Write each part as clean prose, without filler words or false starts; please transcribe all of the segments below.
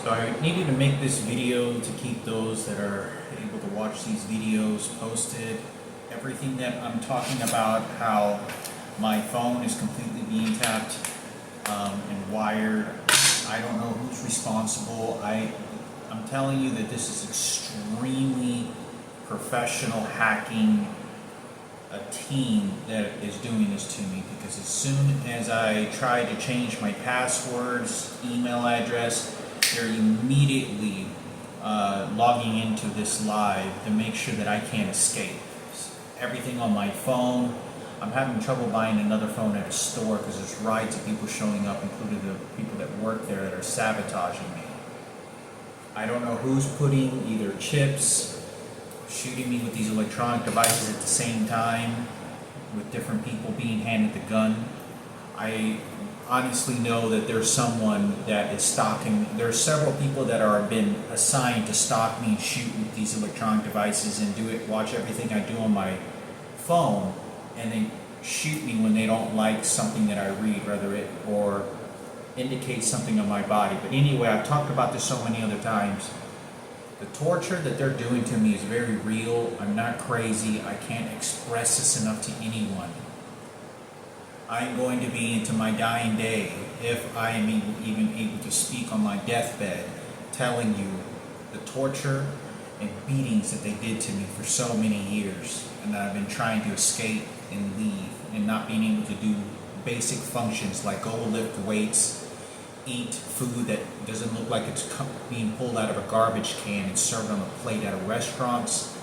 So I needed to make this video to keep those that are able to watch these videos posted. Everything that I'm talking about, how my phone is completely being tapped and wired. I don't know who's responsible. I'm telling you that this is extremely professional hacking, a team that is doing this to me, because as soon as I try to change my passwords, email address, they're immediately logging into this live to make sure that I can't escape. Everything on my phone. I'm having trouble buying another phone at a store because there's rides of people showing up, including the people that work there, that are sabotaging me. I don't know who's putting either chips, shooting me with these electronic devices at the same time, with different people being handed the gun. I honestly know that there's someone that is stalking. There are several people that are been assigned to stalk me and shoot with these electronic devices and watch everything I do on my phone, and they shoot me when they don't like something that I read, whether it or indicate something on my body. But anyway, I've talked about this so many other times. The torture that they're doing to me is very real. I'm not crazy. I can't express this enough to anyone. I'm going to be into my dying day, if I am even able to speak on my deathbed, telling you the torture and beatings that they did to me for so many years, and that I've been trying to escape and leave, and not being able to do basic functions like go lift weights, eat food that doesn't look like it's being pulled out of a garbage can and served on a plate at a restaurants.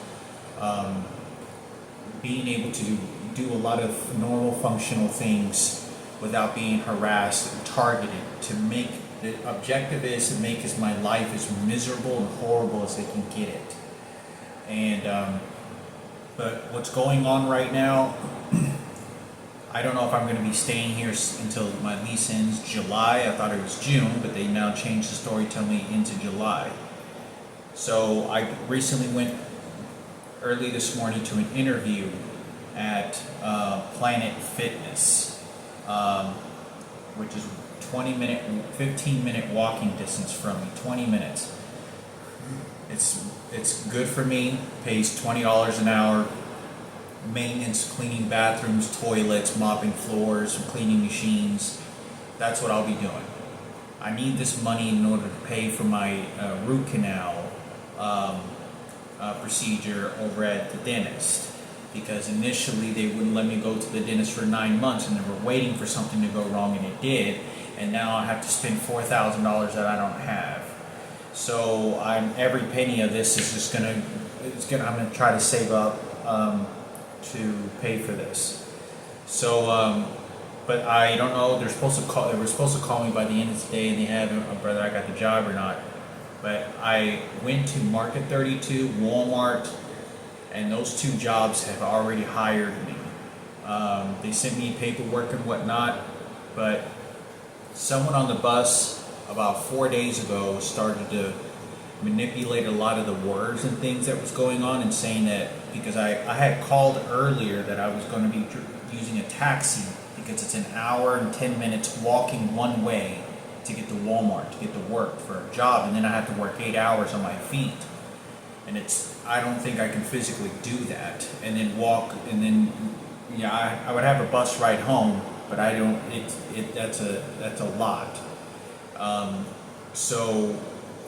Being able to do a lot of normal functional things without being harassed and targeted. The objective is to make my life as miserable and horrible as they can get it. And but what's going on right now, I don't know if I'm going to be staying here until my lease ends July. I thought it was June, but they now changed the story, telling me into July. So I recently went early this morning to an interview at Planet Fitness, which is 15-minute walking distance from me. 20 minutes. It's good for me. Pays $20 an hour. Maintenance, cleaning bathrooms, toilets, mopping floors, cleaning machines. That's what I'll be doing. I need this money in order to pay for my root canal procedure over at the dentist, because initially they wouldn't let me go to the dentist for 9 months, and they were waiting for something to go wrong, and it did, and now I have to spend $4,000 that I don't have. So every penny of this is just I'm gonna try to save up to pay for this. So but I don't know. They were supposed to call me by the end of the day, and they haven't, whether I got the job or not. But I went to Market 32, Walmart, and those two jobs have already hired me. They sent me paperwork and whatnot, but someone on the bus about 4 days ago started to manipulate a lot of the words and things that was going on, and saying that because I had called earlier that I was going to be using a taxi, because it's an hour and 10 minutes walking one way to get to Walmart, to get to work for a job, and then I have to work 8 hours on my feet, and I don't think I can physically do that, and then walk, and then I would have a bus ride home, but I don't. That's a lot. So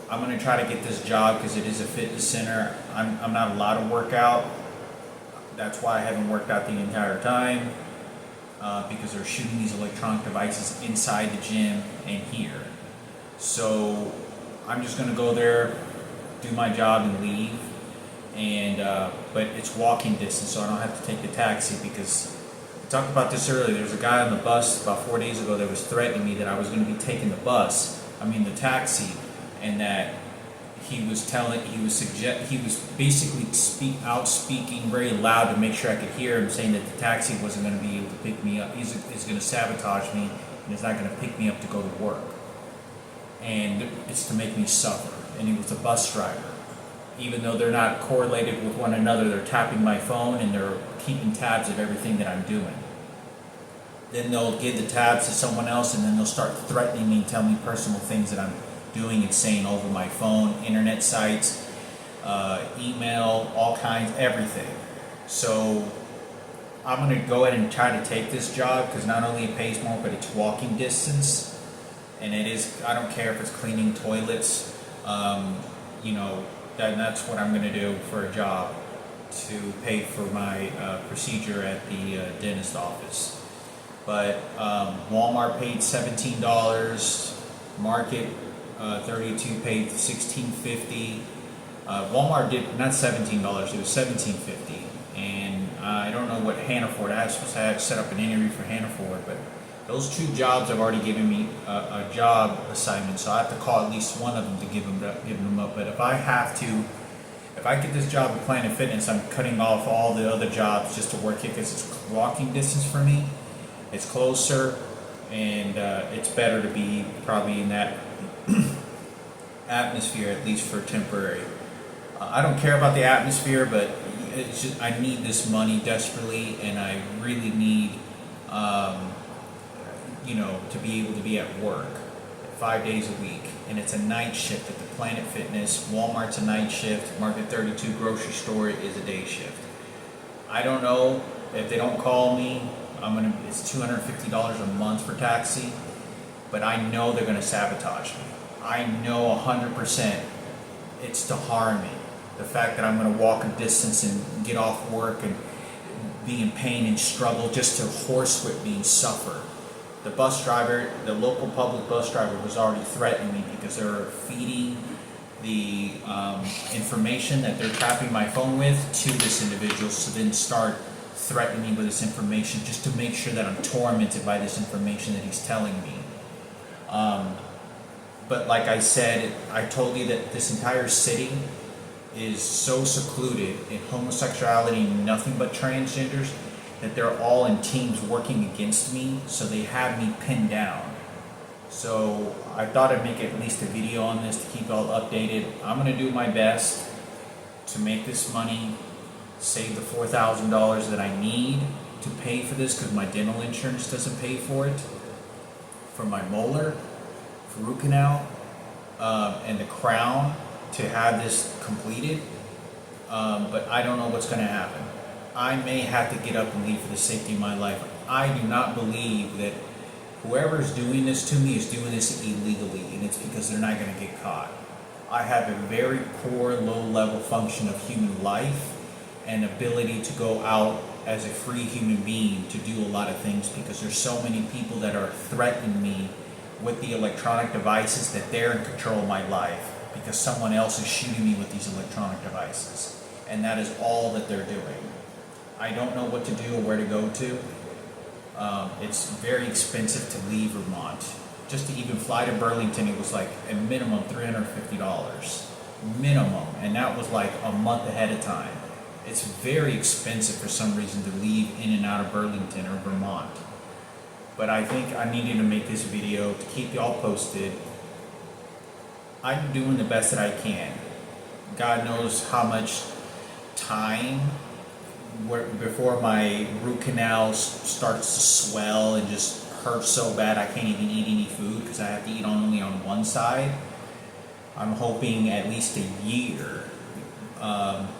I'm going to try to get this job because it is a fitness center. I'm not allowed to work out. That's why I haven't worked out the entire time, because they're shooting these electronic devices inside the gym and here. So I'm just going to go there, do my job, and leave. And but it's walking distance, so I don't have to take the taxi, because I talked about this earlier. There was a guy on the bus about 4 days ago that was threatening me that I was going to be taking the taxi, and that he was basically speaking very loud to make sure I could hear him, saying that the taxi wasn't going to be able to pick me up. He's going to sabotage me, and he's not going to pick me up to go to work. And it's to make me suffer. And he was a bus driver. Even though they're not correlated with one another, they're tapping my phone and they're keeping tabs of everything that I'm doing. Then they'll give the tabs to someone else, and then they'll start threatening me, tell me personal things that I'm doing and saying over my phone, internet sites, email, all kinds, everything. So I'm going to go ahead and try to take this job because not only it pays more, but it's walking distance. And it is, I don't care if it's cleaning toilets, that's what I'm going to do for a job to pay for my procedure at the dentist office. But Walmart paid $17, Market 32 paid $16.50. Walmart did not $17; it was $17.50. And I don't know what Hannaford. I was supposed to have set up an interview for Hannaford, but those two jobs have already given me a job assignment, so I have to call at least one of them to give them up. But if I get this job at Planet Fitness, I'm cutting off all the other jobs just to work here because it's walking distance for me. It's closer, and it's better to be probably in that atmosphere, at least for temporary. I don't care about the atmosphere, but it's just, I need this money desperately, and I really need, to be able to be at work 5 days a week. And it's a night shift at the Planet Fitness. Walmart's a night shift. Market 32 grocery store is a day shift. I don't know if they don't call me. It's $250 a month for taxi, but I know they're gonna sabotage me. I know 100% it's to harm me. The fact that I'm gonna walk a distance and get off work and be in pain and struggle just to horsewhip me and suffer. The bus driver, the local public bus driver, was already threatening me because they're feeding the information that they're tapping my phone with to this individual, so then start threatening me with this information just to make sure that I'm tormented by this information that he's telling me. But like I said, I told you that this entire city is so secluded in homosexuality, nothing but transgenders, that they're all in teams working against me, so they have me pinned down. So I thought I'd make at least a video on this to keep y'all updated. I'm gonna do my best to make this money, save the $4,000 that I need to pay for this because my dental insurance doesn't pay for it, for my molar, for root canal, and the crown to have this completed. But I don't know what's gonna happen. I may have to get up and leave for the safety of my life. I do not believe that whoever's doing this to me is doing this illegally, and it's because they're not going to get caught. I have a very poor, low-level function of human life and ability to go out as a free human being to do a lot of things because there's so many people that are threatening me with the electronic devices that they're in control of my life because someone else is shooting me with these electronic devices. And that is all that they're doing. I don't know what to do or where to go to. It's very expensive to leave Vermont. Just to even fly to Burlington, it was like a minimum $350. Minimum. And that was like a month ahead of time. It's very expensive for some reason to leave in and out of Burlington or Vermont. But I think I needed to make this video to keep y'all posted. I'm doing the best that I can. God knows how much time before my root canal starts to swell and just hurts so bad I can't even eat any food because I have to eat only on one side. I'm hoping at least a year.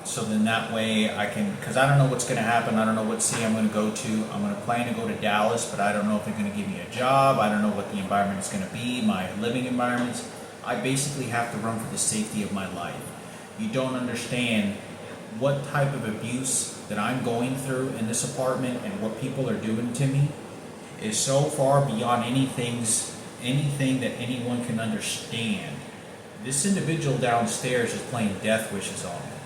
So then that way I can, because I don't know what's going to happen. I don't know what city I'm going to go to. I'm going to plan to go to Dallas, but I don't know if they're going to give me a job. I don't know what the environment is going to be, my living environments. I basically have to run for the safety of my life. You don't understand what type of abuse that I'm going through in this apartment and what people are doing to me is so far beyond anything that anyone can understand. This individual downstairs is playing death wishes on me.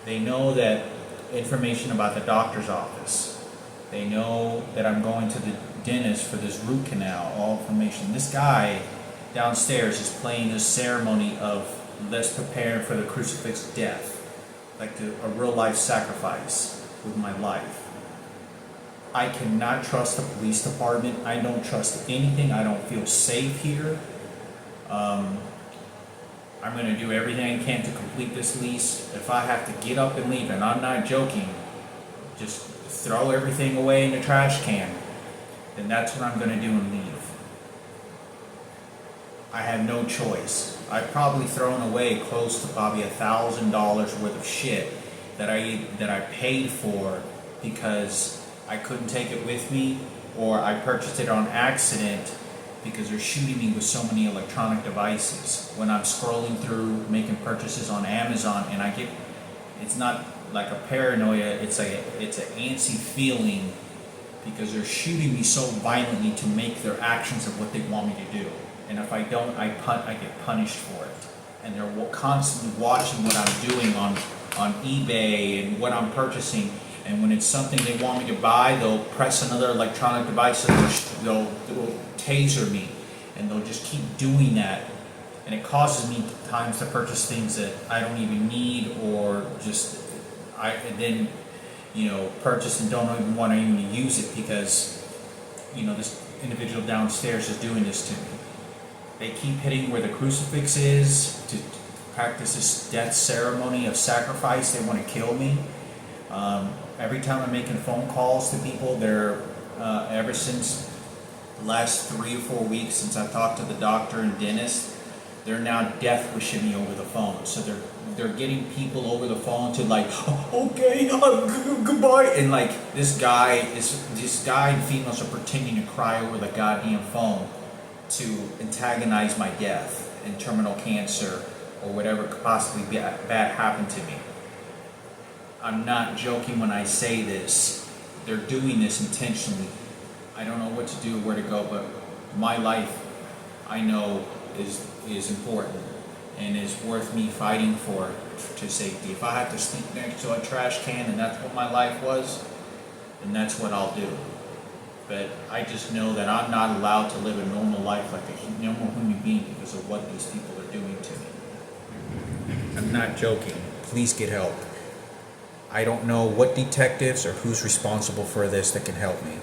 They know that information about the doctor's office. They know that I'm going to the dentist for this root canal, all information. This guy downstairs is playing this ceremony of let's prepare for the crucifix death. Like a real life sacrifice with my life. I cannot trust the police department. I don't trust anything. I don't feel safe here. I'm going to do everything I can to complete this lease. If I have to get up and leave, and I'm not joking, just throw everything away in the trash can, then that's what I'm going to do and leave. I have no choice. I've probably thrown away close to probably $1,000 worth of shit that I paid for because I couldn't take it with me, or I purchased it on accident because they're shooting me with so many electronic devices. When I'm scrolling through, making purchases on Amazon, and it's not like a paranoia, it's an antsy feeling because they're shooting me so violently to make their actions of what they want me to do. And if I don't, I get punished for it. And they're constantly watching what I'm doing on eBay and what I'm purchasing. And when it's something they want me to buy, they'll press another electronic device and they'll taser me. And they'll just keep doing that. And it causes me times to purchase things that I don't even need, or just then purchase and don't even want to even use it because this individual downstairs is doing this to me. They keep hitting where the crucifix is to practice this death ceremony of sacrifice. They want to kill me. Every time I'm making phone calls to people, they're ever since the last 3 or 4 weeks since I've talked to the doctor and dentist, they're now death wishing me over the phone. So they're getting people over the phone to like, okay, goodbye, and like this guy and females are pretending to cry over the goddamn phone to antagonize my death and terminal cancer or whatever could possibly bad happen to me. I'm not joking when I say this. They're doing this intentionally. I don't know what to do, where to go, but my life, I know, is important and is worth me fighting for to safety. If I have to sleep next to a trash can and that's what my life was, then that's what I'll do. But I just know that I'm not allowed to live a normal life like a normal human being because of what these people are doing to me. I'm not joking. Please get help. I don't know what detectives or who's responsible for this that can help me.